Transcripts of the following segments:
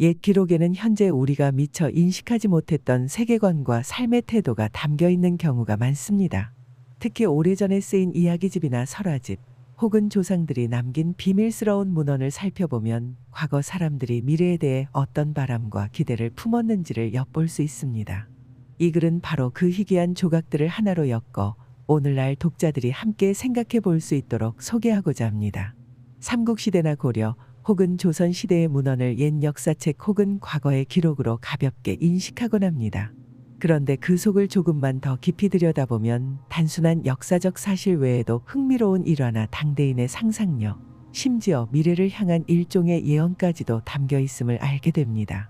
옛 기록에는 현재 우리가 미처 인식하지 못했던 세계관과 삶의 태도가 담겨 있는 경우가 많습니다. 특히 오래전에 쓰인 이야기집이나 설화집, 혹은 조상들이 남긴 비밀스러운 문헌을 살펴보면 과거 사람들이 미래에 대해 어떤 바람과 기대를 품었는지를 엿볼 수 있습니다. 이 글은 바로 그 희귀한 조각들을 하나로 엮어 오늘날 독자들이 함께 생각해 볼 수 있도록 소개하고자 합니다. 삼국시대나 고려 혹은 조선시대의 문헌을 옛 역사책 혹은 과거의 기록으로 가볍게 인식하곤 합니다. 그런데 그 속을 조금만 더 깊이 들여다보면 단순한 역사적 사실 외에도 흥미로운 일화나 당대인의 상상력, 심지어 미래를 향한 일종의 예언까지도 담겨 있음을 알게 됩니다.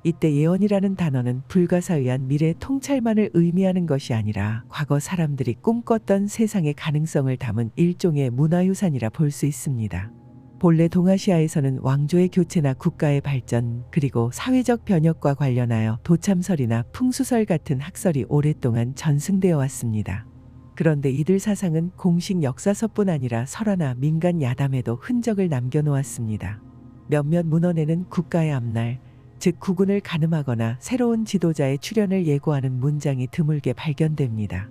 이때 예언이라는 단어는 불가사의한 미래 통찰만을 의미하는 것이 아니라 과거 사람들이 꿈꿨던 세상의 가능성을 담은 일종의 문화유산이라 볼 수 있습니다. 본래 동아시아에서는 왕조의 교체나 국가의 발전, 그리고 사회적 변혁과 관련하여 도참설이나 풍수설 같은 학설이 오랫동안 전승되어 왔습니다. 그런데 이들 사상은 공식 역사서뿐 아니라 설화나 민간 야담에도 흔적을 남겨놓았습니다. 몇몇 문헌에는 국가의 앞날, 즉 국운을 가늠하거나 새로운 지도자의 출현을 예고하는 문장이 드물게 발견됩니다.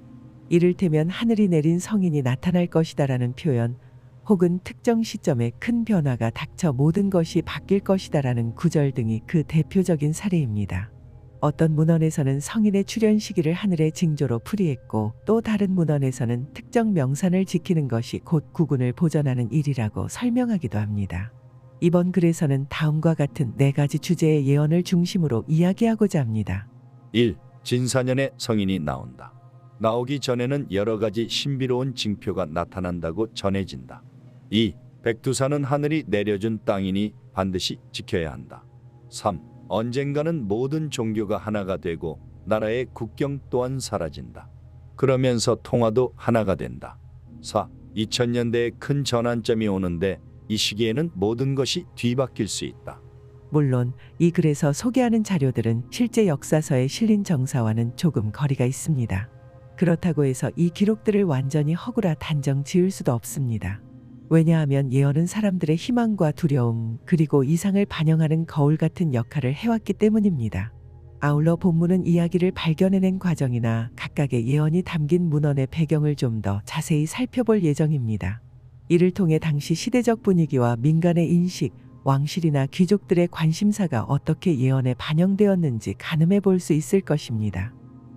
이를테면 하늘이 내린 성인이 나타날 것이다라는 표현, 혹은 특정 시점에 큰 변화가 닥쳐 모든 것이 바뀔 것이다라는 구절 등이 그 대표적인 사례입니다. 어떤 문헌에서는 성인의 출현 시기를 하늘의 징조로 풀이했고, 또 다른 문헌에서는 특정 명산을 지키는 것이 곧 국운을 보전하는 일이라고 설명하기도 합니다. 이번 글에서는 다음과 같은 4가지 주제의 예언을 중심으로 이야기하고자 합니다. 1. 진사년에 성인이 나온다. 나오기 전에는 여러 가지 신비로운 징표가 나타난다고 전해진다. 2. 백두산은 하늘이 내려준 땅이니 반드시 지켜야 한다. 3. 언젠가는 모든 종교가 하나가 되고 나라의 국경 또한 사라진다. 그러면서 통화도 하나가 된다. 4. 2000년대에 큰 전환점이 오는데 이 시기에는 모든 것이 뒤바뀔 수 있다. 물론 이 글에서 소개하는 자료들은 실제 역사서에 실린 정사와는 조금 거리가 있습니다. 그렇다고 해서 이 기록들을 완전히 허구라 단정 지을 수도 없습니다. 왜냐하면 예언은 사람들의 희망과 두려움, 그리고 이상을 반영하는 거울 같은 역할을 해왔기 때문입니다. 아울러 본문은 이야기를 발견해낸 과정이나 각각의 예언이 담긴 문헌의 배경을 좀 더 자세히 살펴볼 예정입니다. 이를 통해 당시 시대적 분위기와 민간의 인식, 왕실이나 귀족들의 관심사가 어떻게 예언에 반영되었는지 가늠해 볼 수 있을 것입니다.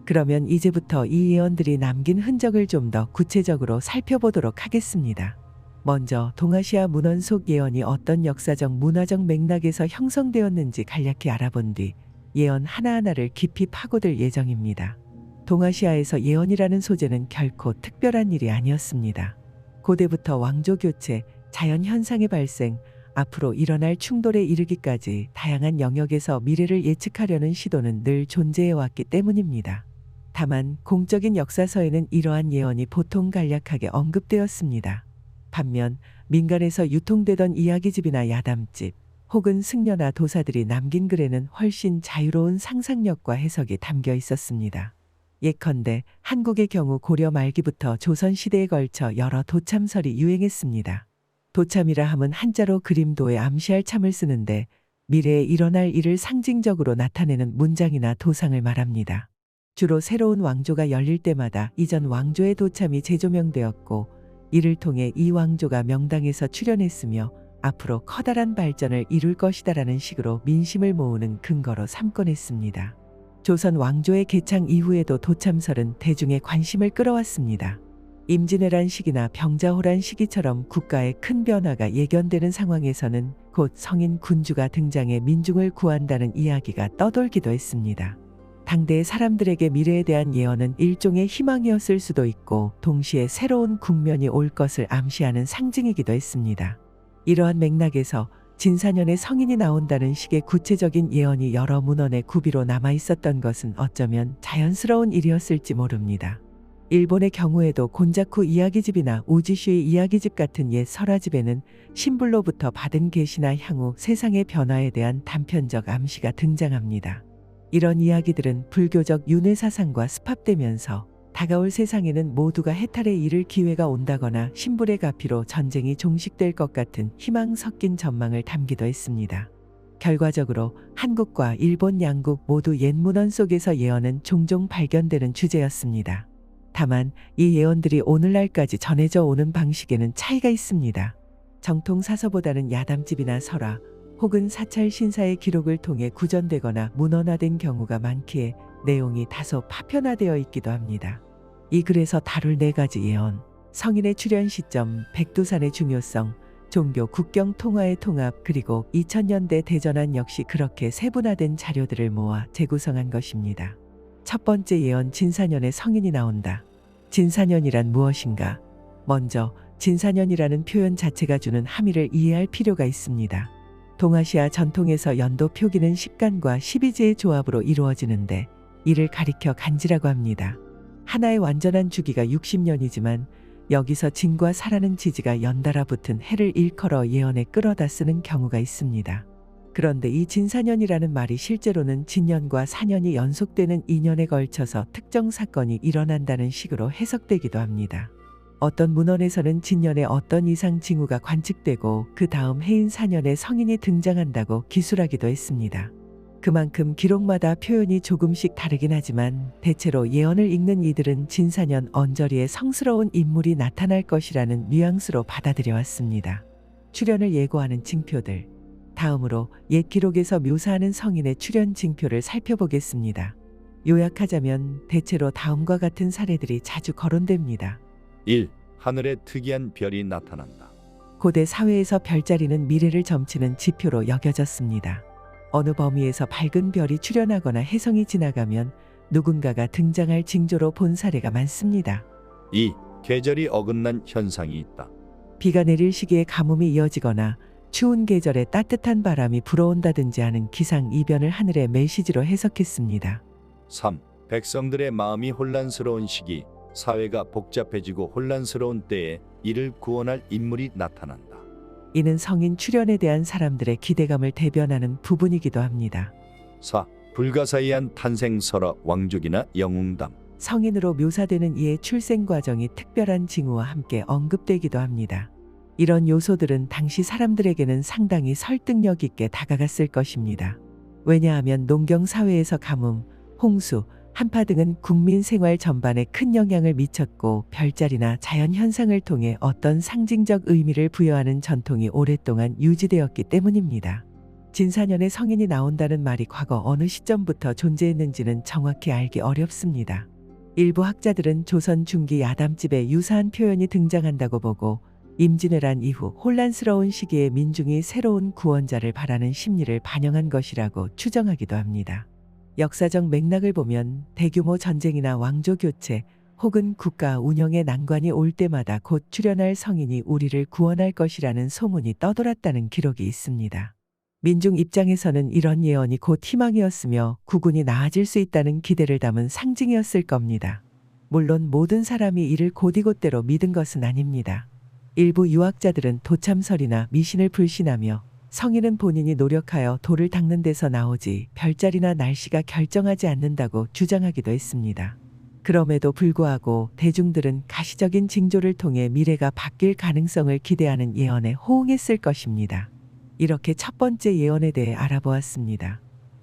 그러면 이제부터 이 예언들이 남긴 흔적을 좀 더 구체적으로 살펴보도록 하겠습니다. 먼저 동아시아 문헌 속 예언이 어떤 역사적 문화적 맥락에서 형성되었는지 간략히 알아본 뒤 예언 하나하나를 깊이 파고들 예정입니다. 동아시아에서 예언이라는 소재는 결코 특별한 일이 아니었습니다. 고대부터 왕조 교체, 자연 현상의 발생, 앞으로 일어날 충돌에 이르기까지 다양한 영역에서 미래를 예측하려는 시도는 늘 존재해왔기 때문입니다. 다만 공적인 역사서에는 이러한 예언이 보통 간략하게 언급되었습니다. 반면 민간에서 유통되던 이야기집이나 야담집, 혹은 승려나 도사들이 남긴 글에는 훨씬 자유로운 상상력과 해석이 담겨 있었습니다. 예컨대 한국의 경우 고려 말기부터 조선시대에 걸쳐 여러 도참설이 유행했습니다. 도참이라 함은 한자로 그림도에 암시할 참을 쓰는데 미래에 일어날 일을 상징적으로 나타내는 문장이나 도상을 말합니다. 주로 새로운 왕조가 열릴 때마다 이전 왕조의 도참이 재조명되었고, 이를 통해 이 왕조가 명당에서 출현했으며 앞으로 커다란 발전을 이룰 것이다라는 식으로 민심을 모으는 근거로 삼곤 했습니다. 조선 왕조의 개창 이후에도 도참설은 대중의 관심을 끌어왔습니다. 임진왜란 시기나 병자호란 시기처럼 국가의 큰 변화가 예견되는 상황에서는 곧 성인 군주가 등장해 민중을 구한다는 이야기가 떠돌기도 했습니다. 당대의 사람들에게 미래에 대한 예언은 일종의 희망이었을 수도 있고 동시에 새로운 국면이 올 것을 암시하는 상징이기도 했습니다. 이러한 맥락에서 진사년에 성인이 나온다는 식의 구체적인 예언이 여러 문헌에 구비로 남아 있었던 것은 어쩌면 자연스러운 일이었을지 모릅니다. 일본의 경우에도 곤자쿠 이야기집이나 우지슈이 이야기집 같은 옛 설화집에는 신불로부터 받은 계시나 향후 세상의 변화에 대한 단편적 암시가 등장합니다. 이런 이야기들은 불교적 윤회 사상과 습합되면서 다가올 세상에는 모두가 해탈에 이를 기회가 온다거나 신불의 가피로 전쟁이 종식될 것 같은 희망 섞인 전망을 담기도 했습니다. 결과적으로 한국과 일본 양국 모두 옛 문헌 속에서 예언은 종종 발견되는 주제였습니다. 다만 이 예언들이 오늘날까지 전해져 오는 방식에는 차이가 있습니다. 정통 사서보다는 야담집이나 설화 혹은 사찰 신사의 기록을 통해 구전되거나 문헌화된 경우가 많기에 내용이 다소 파편화되어 있기도 합니다. 이 글에서 다룰 4가지 예언, 성인의 출현 시점, 백두산의 중요성, 종교 국경 통화의 통합, 그리고 2000년대 대전환 역시 그렇게 세분화된 자료들을 모아 재구성한 것입니다. 첫 번째 예언, 진사년에 성인이 나온다. 진사년이란 무엇인가? 먼저 진사년이라는 표현 자체가 주는 함의를 이해할 필요가 있습니다. 동아시아 전통에서 연도 표기는 10간과 12지의 조합으로 이루어지는데 이를 가리켜 간지라고 합니다. 하나의 완전한 주기가 60년이지만 여기서 진과 사라는 지지가 연달아 붙은 해를 일컬어 예언에 끌어다 쓰는 경우가 있습니다. 그런데 이 진사년이라는 말이 실제로는 진년과 사년이 연속되는 2년에 걸쳐서 특정 사건이 일어난다는 식으로 해석되기도 합니다. 어떤 문헌에서는 진년에 어떤 이상 징후가 관측되고 그 다음 해인 사년에 성인이 등장한다고 기술하기도 했습니다. 그만큼 기록마다 표현이 조금씩 다르긴 하지만 대체로 예언을 읽는 이들은 진사년 언저리에 성스러운 인물이 나타날 것이라는 뉘앙스로 받아들여 왔습니다. 출현을 예고하는 징표들. 다음으로 옛 기록에서 묘사하는 성인의 출현 징표를 살펴보겠습니다. 요약하자면 대체로 다음과 같은 사례들이 자주 거론됩니다. 1. 하늘에 특이한 별이 나타난다. 고대 사회에서 별자리는 미래를 점치는 지표로 여겨졌습니다. 어느 범위에서 밝은 별이 출현하거나 혜성이 지나가면 누군가가 등장할 징조로 본 사례가 많습니다. 2. 계절이 어긋난 현상이 있다. 비가 내릴 시기에 가뭄이 이어지거나 추운 계절에 따뜻한 바람이 불어온다든지 하는 기상 이변을 하늘의 메시지로 해석했습니다. 3. 백성들의 마음이 혼란스러운 시기, 사회가 복잡해지고 혼란스러운 때에 이를 구원할 인물이 나타난다. 이는 성인 출현에 대한 사람들의 기대감을 대변하는 부분이기도 합니다. 4. 불가사의한 탄생설화, 왕족이나 영웅담. 성인으로 묘사되는 이의 출생 과정이 특별한 징후와 함께 언급되기도 합니다. 이런 요소들은 당시 사람들에게는 상당히 설득력 있게 다가갔을 것입니다. 왜냐하면 농경 사회에서 가뭄, 홍수, 한파 등은 국민 생활 전반에 큰 영향을 미쳤고 별자리나 자연현상을 통해 어떤 상징적 의미를 부여하는 전통이 오랫동안 유지되었기 때문입니다. 진사년에 성인이 나온다는 말이 과거 어느 시점부터 존재했는지는 정확히 알기 어렵습니다. 일부 학자들은 조선 중기 야담집에 유사한 표현이 등장한다고 보고 임진왜란 이후 혼란스러운 시기에 민중이 새로운 구원자를 바라는 심리를 반영한 것이라고 추정하기도 합니다. 역사적 맥락을 보면 대규모 전쟁이나 왕조 교체 혹은 국가 운영에 난관이 올 때마다 곧 출현할 성인이 우리를 구원할 것이라는 소문이 떠돌았다는 기록이 있습니다. 민중 입장에서는 이런 예언이 곧 희망이었으며 국운이 나아질 수 있다는 기대를 담은 상징이었을 겁니다. 물론 모든 사람이 이를 곧이곧대로 믿은 것은 아닙니다. 일부 유학자들은 도참설이나 미신을 불신하며 성인은 본인이 노력하여 돌을 닦는 데서 나오지 별자리나 날씨가 결정하지 않는다고 주장하기도 했습니다. 그럼에도 불구하고 대중들은 가시적인 징조를 통해 미래가 바뀔 가능성을 기대하는 예언에 호응했을 것입니다. 이렇게 첫 번째 예언에 대해 알아보았습니다.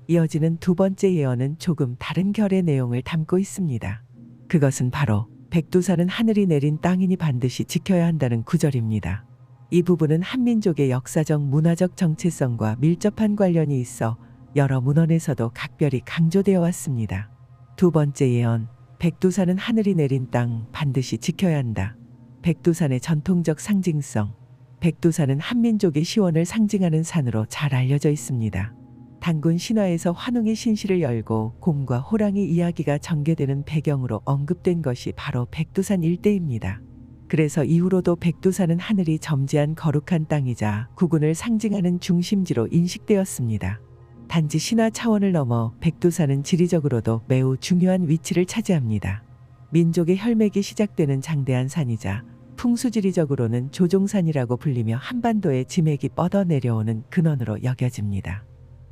이어지는 두 번째 예언은 조금 다른 결의 내용을 담고 있습니다. 그것은 바로 백두산은 하늘이 내린 땅이니 반드시 지켜야 한다는 구절입니다. 이 부분은 한민족의 역사적 문화적 정체성과 밀접한 관련이 있어 여러 문헌에서도 각별히 강조되어 왔습니다. 두 번째 예언, 백두산은 하늘이 내린 땅 반드시 지켜야 한다. 백두산의 전통적 상징성. 백두산은 한민족의 시원을 상징하는 산으로 잘 알려져 있습니다. 단군 신화에서 환웅이 신시를 열고 곰과 호랑이 이야기가 전개되는 배경으로 언급된 것이 바로 백두산 일대입니다. 그래서 이후로도 백두산은 하늘이 점지한 거룩한 땅이자 국운을 상징하는 중심지로 인식되었습니다. 단지 신화 차원을 넘어 백두산은 지리적으로도 매우 중요한 위치를 차지합니다. 민족의 혈맥이 시작되는 장대한 산이자 풍수지리적으로는 조종산이라고 불리며 한반도의 지맥이 뻗어 내려오는 근원으로 여겨집니다.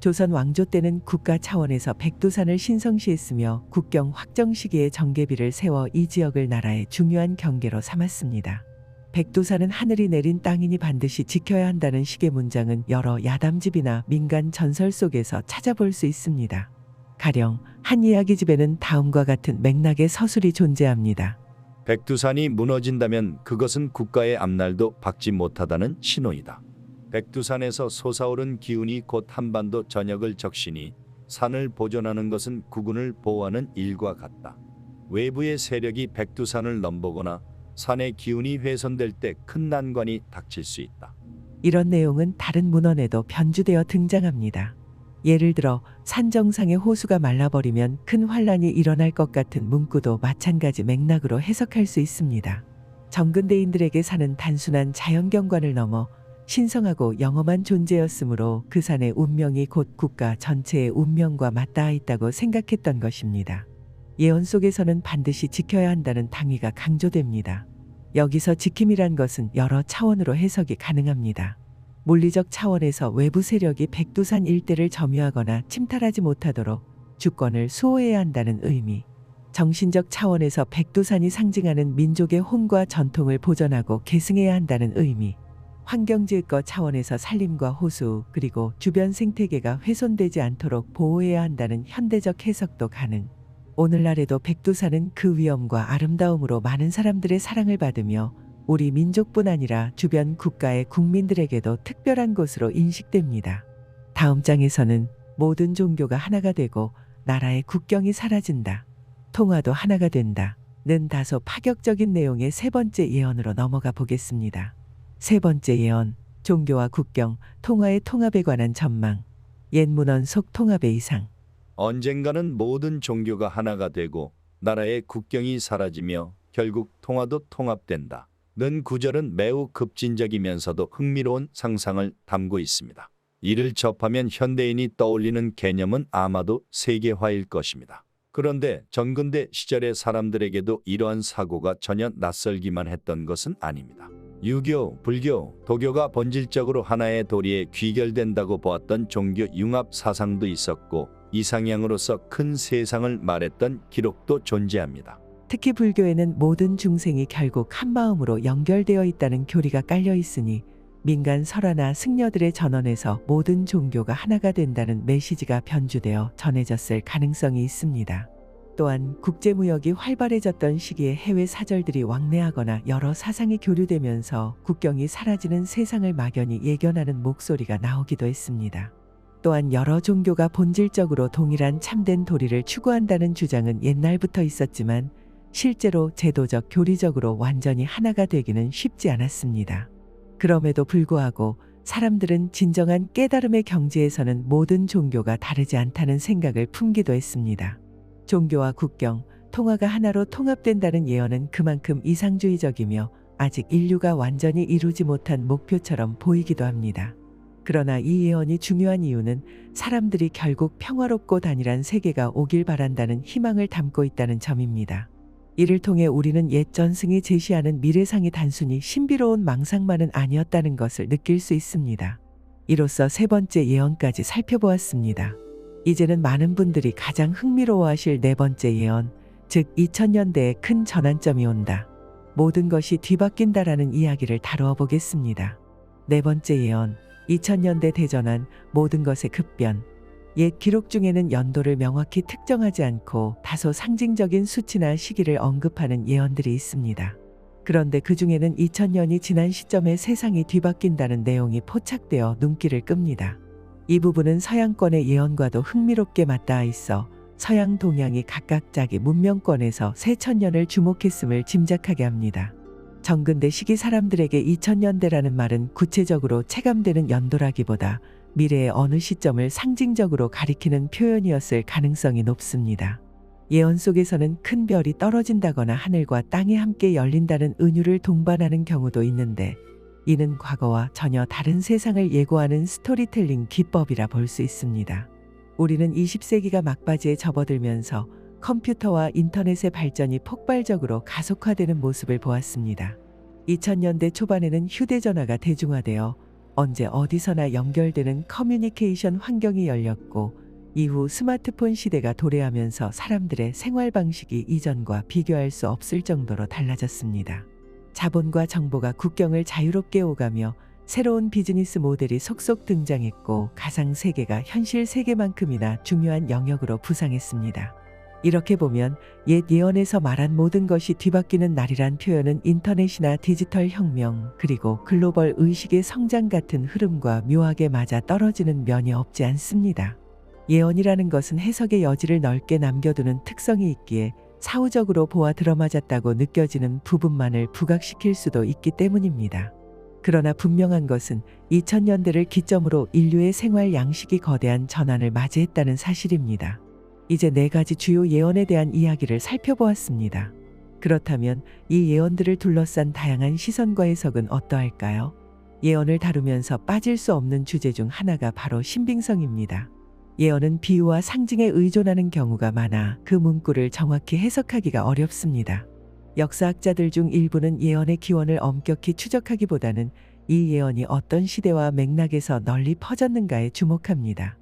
조선 왕조 때는 국가 차원에서 백두산을 신성시했으며 국경 확정 시기에 정계비를 세워 이 지역을 나라의 중요한 경계로 삼았습니다. 백두산은 하늘이 내린 땅이니 반드시 지켜야 한다는 식의 문장은 여러 야담집이나 민간 전설 속에서 찾아볼 수 있습니다. 가령 한 이야기집에는 다음과 같은 맥락의 서술이 존재합니다. 백두산이 무너진다면 그것은 국가의 앞날도 박지 못하다는 신호이다. 백두산에서 솟아오른 기운이 곧 한반도 전역을 적시니 산을 보존하는 것은 국군을 보호하는 일과 같다. 외부의 세력이 백두산을 넘보거나 산의 기운이 훼손될 때 큰 난관이 닥칠 수 있다. 이런 내용은 다른 문헌에도 변주되어 등장합니다. 예를 들어 산 정상의 호수가 말라버리면 큰 환란이 일어날 것 같은 문구도 마찬가지 맥락으로 해석할 수 있습니다. 정근대인들에게 산은 단순한 자연경관을 넘어 신성하고 영험한 존재였으므로 그 산의 운명이 곧 국가 전체의 운명과 맞닿아 있다고 생각했던 것입니다. 예언 속에서는 반드시 지켜야 한다는 당위가 강조됩니다. 여기서 지킴이란 것은 여러 차원으로 해석이 가능합니다. 물리적 차원에서 외부 세력이 백두산 일대를 점유하거나 침탈하지 못하도록 주권을 수호해야 한다는 의미, 정신적 차원에서 백두산이 상징하는 민족의 혼과 전통을 보존하고 계승해야 한다는 의미, 환경질거 차원에서 산림과 호수 그리고 주변 생태계가 훼손되지 않도록 보호해야 한다는 현대적 해석도 가능. 오늘날에도 백두산은 그 위엄과 아름다움으로 많은 사람들의 사랑을 받으며 우리 민족뿐 아니라 주변 국가의 국민들에게도 특별한 곳으로 인식됩니다. 다음 장에서는 모든 종교가 하나가 되고 나라의 국경이 사라진다. 통화도 하나가 된다. 는 다소 파격적인 내용의 세 번째 예언으로 넘어가 보겠습니다. 세 번째 예언, 종교와 국경, 통화의 통합에 관한 전망. 옛 문헌 속 통합의 이상. 언젠가는 모든 종교가 하나가 되고 나라의 국경이 사라지며 결국 통화도 통합된다. 는 구절은 매우 급진적이면서도 흥미로운 상상을 담고 있습니다. 이를 접하면 현대인이 떠올리는 개념은 아마도 세계화일 것입니다. 그런데 전근대 시절의 사람들에게도 이러한 사고가 전혀 낯설기만 했던 것은 아닙니다. 유교, 불교, 도교가 본질적으로 하나의 도리에 귀결된다고 보았던 종교 융합 사상도 있었고 이상향으로서 큰 세상을 말했던 기록도 존재합니다. 특히 불교에는 모든 중생이 결국 한 마음으로 연결되어 있다는 교리가 깔려 있으니 민간 설화나 승려들의 전언에서 모든 종교가 하나가 된다는 메시지가 변주되어 전해졌을 가능성이 있습니다. 또한 국제무역이 활발해졌던 시기에 해외 사절들이 왕래하거나 여러 사상이 교류되면서 국경이 사라지는 세상을 막연히 예견하는 목소리가 나오기도 했습니다. 또한 여러 종교가 본질적으로 동일한 참된 도리를 추구한다는 주장은 옛날부터 있었지만 실제로 제도적 교리적으로 완전히 하나가 되기는 쉽지 않았습니다. 그럼에도 불구하고 사람들은 진정한 깨달음의 경지에서는 모든 종교가 다르지 않다는 생각을 품기도 했습니다. 종교와 국경, 통화가 하나로 통합된다는 예언은 그만큼 이상주의적이며 아직 인류가 완전히 이루지 못한 목표처럼 보이기도 합니다. 그러나 이 예언이 중요한 이유는 사람들이 결국 평화롭고 단일한 세계가 오길 바란다는 희망을 담고 있다는 점입니다. 이를 통해 우리는 옛 전승이 제시하는 미래상이 단순히 신비로운 망상만은 아니었다는 것을 느낄 수 있습니다. 이로써 세 번째 예언까지 살펴보았습니다. 이제는 많은 분들이 가장 흥미로워하실 네 번째 예언, 즉 2000년대에 큰 전환점이 온다. 모든 것이 뒤바뀐다라는 이야기를 다루어 보겠습니다. 네 번째 예언, 2000년대 대전환, 모든 것의 급변. 옛 기록 중에는 연도를 명확히 특정하지 않고 다소 상징적인 수치나 시기를 언급하는 예언들이 있습니다. 그런데 그 중에는 2000년이 지난 시점에 세상이 뒤바뀐다는 내용이 포착되어 눈길을 끕니다. 이 부분은 서양권의 예언과도 흥미롭게 맞닿아 있어 서양 동양이 각각 자기 문명권에서 새 천년을 주목했음을 짐작하게 합니다. 정근대 시기 사람들에게 2000년대라는 말은 구체적으로 체감되는 연도라기보다 미래의 어느 시점을 상징적으로 가리키는 표현이었을 가능성이 높습니다. 예언 속에서는 큰 별이 떨어진다거나 하늘과 땅이 함께 열린다는 은유를 동반하는 경우도 있는데 이는 과거와 전혀 다른 세상을 예고하는 스토리텔링 기법이라 볼 수 있습니다. 우리는 20세기가 막바지에 접어들면서 컴퓨터와 인터넷의 발전이 폭발적으로 가속화되는 모습을 보았습니다. 2000년대 초반에는 휴대전화가 대중화되어 언제 어디서나 연결되는 커뮤니케이션 환경이 열렸고 이후 스마트폰 시대가 도래하면서 사람들의 생활 방식이 이전과 비교할 수 없을 정도로 달라졌습니다. 자본과 정보가 국경을 자유롭게 오가며 새로운 비즈니스 모델이 속속 등장했고 가상 세계가 현실 세계만큼이나 중요한 영역으로 부상했습니다. 이렇게 보면 옛 예언에서 말한 모든 것이 뒤바뀌는 날이란 표현은 인터넷이나 디지털 혁명 그리고 글로벌 의식의 성장 같은 흐름과 묘하게 맞아 떨어지는 면이 없지 않습니다. 예언이라는 것은 해석의 여지를 넓게 남겨두는 특성이 있기에 사후적으로 보아 들어맞았다고 느껴지는 부분만을 부각시킬 수도 있기 때문입니다. 그러나 분명한 것은 2000년대를 기점으로 인류의 생활 양식이 거대한 전환을 맞이했다는 사실입니다. 이제 4가지 주요 예언에 대한 이야기를 살펴보았습니다. 그렇다면 이 예언들을 둘러싼 다양한 시선과 해석은 어떠할까요? 예언을 다루면서 빠질 수 없는 주제 중 하나가 바로 신빙성입니다. 예언은 비유와 상징에 의존하는 경우가 많아 그 문구를 정확히 해석하기가 어렵습니다. 역사학자들 중 일부는 예언의 기원을 엄격히 추적하기보다는 이 예언이 어떤 시대와 맥락에서 널리 퍼졌는가에 주목합니다.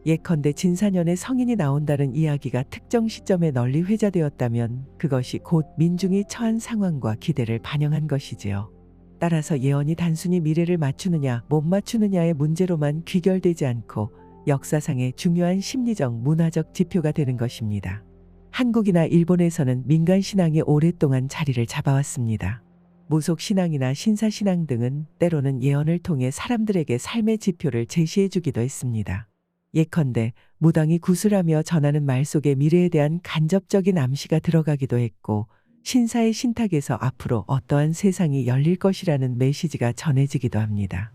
예컨대 진사년에 성인이 나온다는 이야기가 특정 시점에 널리 회자되었다면 그것이 곧 민중이 처한 상황과 기대를 반영한 것이지요. 따라서 예언이 단순히 미래를 맞추느냐 못 맞추느냐의 문제로만 귀결되지 않고 역사상의 중요한 심리적 문화적 지표가 되는 것입니다. 한국이나 일본에서는 민간신앙이 오랫동안 자리를 잡아왔습니다. 무속신앙이나 신사신앙 등은 때로는 예언을 통해 사람들에게 삶의 지표를 제시해주기도 했습니다. 예컨대 무당이 구슬하며 전하는 말 속에 미래에 대한 간접적인 암시가 들어가기도 했고 신사의 신탁에서 앞으로 어떠한 세상이 열릴 것이라는 메시지가 전해지기도 합니다.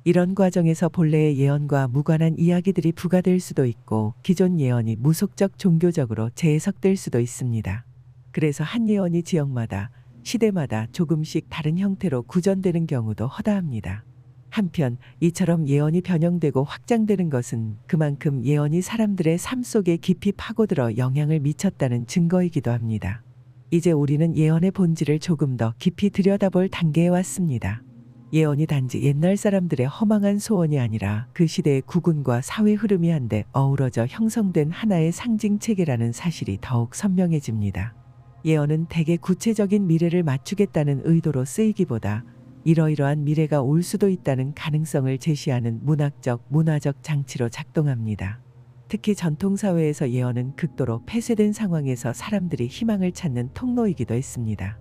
이런 과정에서 본래의 예언과 무관한 이야기들이 부과될 수도 있고 기존 예언이 무속적 종교적으로 재해석될 수도 있습니다. 그래서 한 예언이 지역마다 시대마다 조금씩 다른 형태로 구전되는 경우도 허다합니다. 한편 이처럼 예언이 변형되고 확장되는 것은 그만큼 예언이 사람들의 삶 속에 깊이 파고들어 영향을 미쳤다는 증거이기도 합니다. 이제 우리는 예언의 본질을 조금 더 깊이 들여다볼 단계에 왔습니다. 예언이 단지 옛날 사람들의 허망한 소원이 아니라 그 시대의 국운과 사회 흐름이 한데 어우러져 형성된 하나의 상징 체계라는 사실이 더욱 선명해집니다. 예언은 대개 구체적인 미래를 맞추겠다는 의도로 쓰이기보다 이러이러한 미래가 올 수도 있다는 가능성을 제시하는 문화적 장치로 작동합니다. 특히 전통사회에서 예언은 극도로 폐쇄된 상황에서 사람들이 희망을 찾는 통로이기도 했습니다.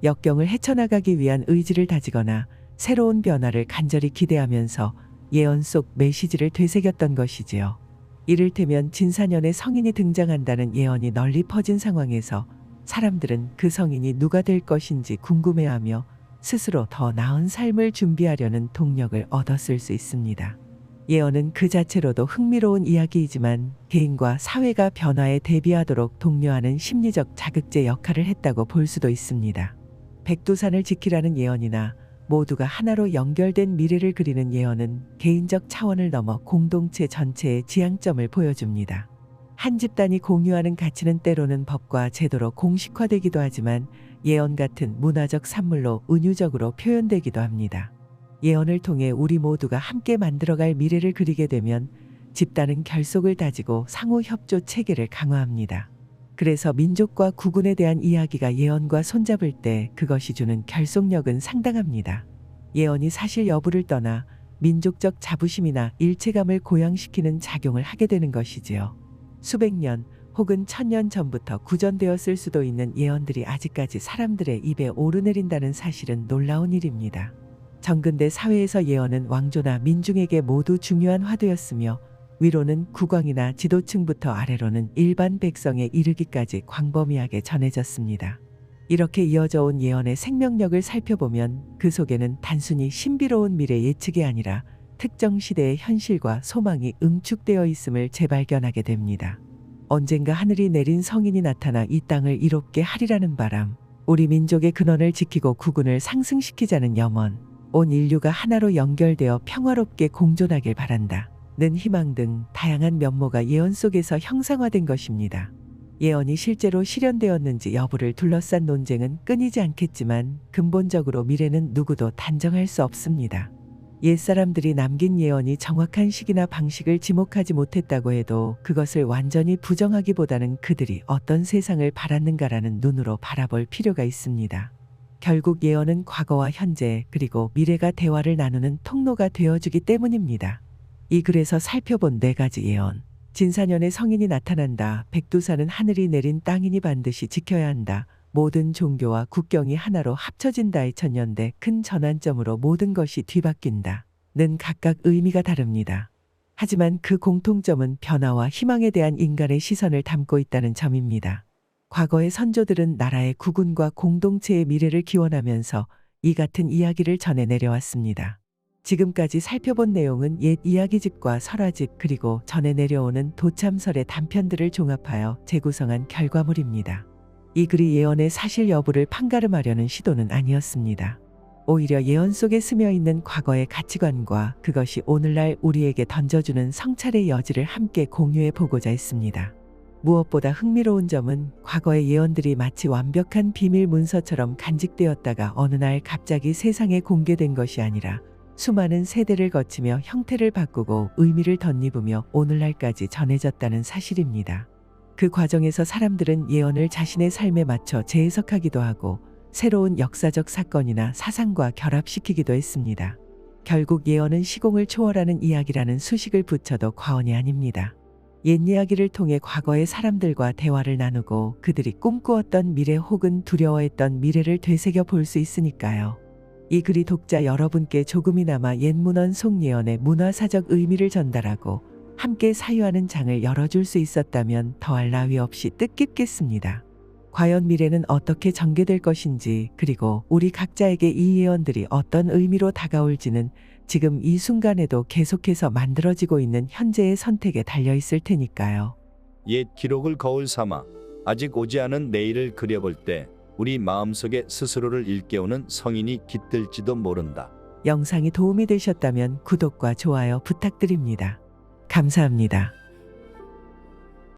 역경을 헤쳐나가기 위한 의지를 다지거나 새로운 변화를 간절히 기대하면서 예언 속 메시지를 되새겼던 것이지요. 이를테면 진사년에 성인이 등장한다는 예언이 널리 퍼진 상황에서 사람들은 그 성인이 누가 될 것인지 궁금해하며 스스로 더 나은 삶을 준비하려는 동력을 얻었을 수 있습니다. 예언은 그 자체로도 흥미로운 이야기이지만 개인과 사회가 변화에 대비하도록 독려하는 심리적 자극제 역할을 했다고 볼 수도 있습니다. 백두산을 지키라는 예언이나 모두가 하나로 연결된 미래를 그리는 예언은 개인적 차원을 넘어 공동체 전체의 지향점을 보여줍니다. 한 집단이 공유하는 가치는 때로는 법과 제도로 공식화되기도 하지만 예언 같은 문화적 산물로 은유적으로 표현되기도 합니다. 예언을 통해 우리 모두가 함께 만들어갈 미래를 그리게 되면 집단은 결속을 다지고 상호 협조 체계를 강화합니다. 그래서 민족과 국운에 대한 이야기가 예언과 손잡을 때 그것이 주는 결속력은 상당합니다. 예언이 사실 여부를 떠나 민족적 자부심이나 일체감을 고양시키는 작용을 하게 되는 것이지요. 수백 년 혹은 1000년 전부터 구전되었을 수도 있는 예언들이 아직까지 사람들의 입에 오르내린다는 사실은 놀라운 일입니다. 정근대 사회에서 예언은 왕조나 민중에게 모두 중요한 화두였으며 위로는 국왕이나 지도층부터 아래로는 일반 백성에 이르기까지 광범위하게 전해졌습니다. 이렇게 이어져 온 예언의 생명력을 살펴보면 그 속에는 단순히 신비로운 미래 예측이 아니라 특정 시대의 현실과 소망이 응축되어 있음을 재발견하게 됩니다. 언젠가 하늘이 내린 성인이 나타나 이 땅을 이롭게 하리라는 바람, 우리 민족의 근원을 지키고 국운을 상승시키자는 염원, 온 인류가 하나로 연결되어 평화롭게 공존하길 바란다. 는 희망 등 다양한 면모가 예언 속에서 형상화된 것입니다. 예언이 실제로 실현되었는지 여부를 둘러싼 논쟁은 끊이지 않겠지만 근본적으로 미래는 누구도 단정할 수 없습니다. 옛사람들이 남긴 예언이 정확한 시기나 방식을 지목하지 못했다고 해도 그것을 완전히 부정하기보다는 그들이 어떤 세상을 바랐는가라는 눈으로 바라볼 필요가 있습니다. 결국 예언은 과거와 현재 그리고 미래가 대화를 나누는 통로가 되어주기 때문입니다. 이 글에서 살펴본 4가지 예언. 진사년에 성인이 나타난다. 백두산은 하늘이 내린 땅이니 반드시 지켜야 한다. 모든 종교와 국경이 하나로 합쳐진다의 천년대 큰 전환점으로 모든 것이 뒤바뀐다. 는 각각 의미가 다릅니다. 하지만 그 공통점은 변화와 희망에 대한 인간의 시선을 담고 있다는 점입니다. 과거의 선조들은 나라의 국운과 공동체의 미래를 기원하면서 이 같은 이야기를 전해 내려왔습니다. 지금까지 살펴본 내용은 옛 이야기집과 설화집 그리고 전해 내려오는 도참설의 단편들을 종합하여 재구성한 결과물입니다. 이 글이 예언의 사실 여부를 판가름하려는 시도는 아니었습니다. 오히려 예언 속에 스며있는 과거의 가치관과 그것이 오늘날 우리에게 던져주는 성찰의 여지를 함께 공유해 보고자 했습니다. 무엇보다 흥미로운 점은 과거의 예언들이 마치 완벽한 비밀 문서처럼 간직되었다가 어느 날 갑자기 세상에 공개된 것이 아니라 수많은 세대를 거치며 형태를 바꾸고 의미를 덧입으며 오늘날까지 전해졌다는 사실입니다. 그 과정에서 사람들은 예언을 자신의 삶에 맞춰 재해석하기도 하고 새로운 역사적 사건이나 사상과 결합시키기도 했습니다. 결국 예언은 시공을 초월하는 이야기라는 수식을 붙여도 과언이 아닙니다. 옛 이야기를 통해 과거의 사람들과 대화를 나누고 그들이 꿈꾸었던 미래 혹은 두려워했던 미래를 되새겨 볼 수 있으니까요. 이 글이 독자 여러분께 조금이나마 옛 문헌 속 예언의 문화사적 의미를 전달하고 함께 사유하는 장을 열어줄 수 있었다면 더할 나위 없이 뜻깊겠습니다. 과연 미래는 어떻게 전개될 것인지 그리고 우리 각자에게 이 예언들이 어떤 의미로 다가올지는 지금 이 순간에도 계속해서 만들어지고 있는 현재의 선택에 달려있을 테니까요. 옛 기록을 거울 삼아 아직 오지 않은 내일을 그려볼 때 우리 마음속에 스스로를 일깨우는 성인이 깃들지도 모른다. 영상이 도움이 되셨다면 구독과 좋아요 부탁드립니다. 감사합니다.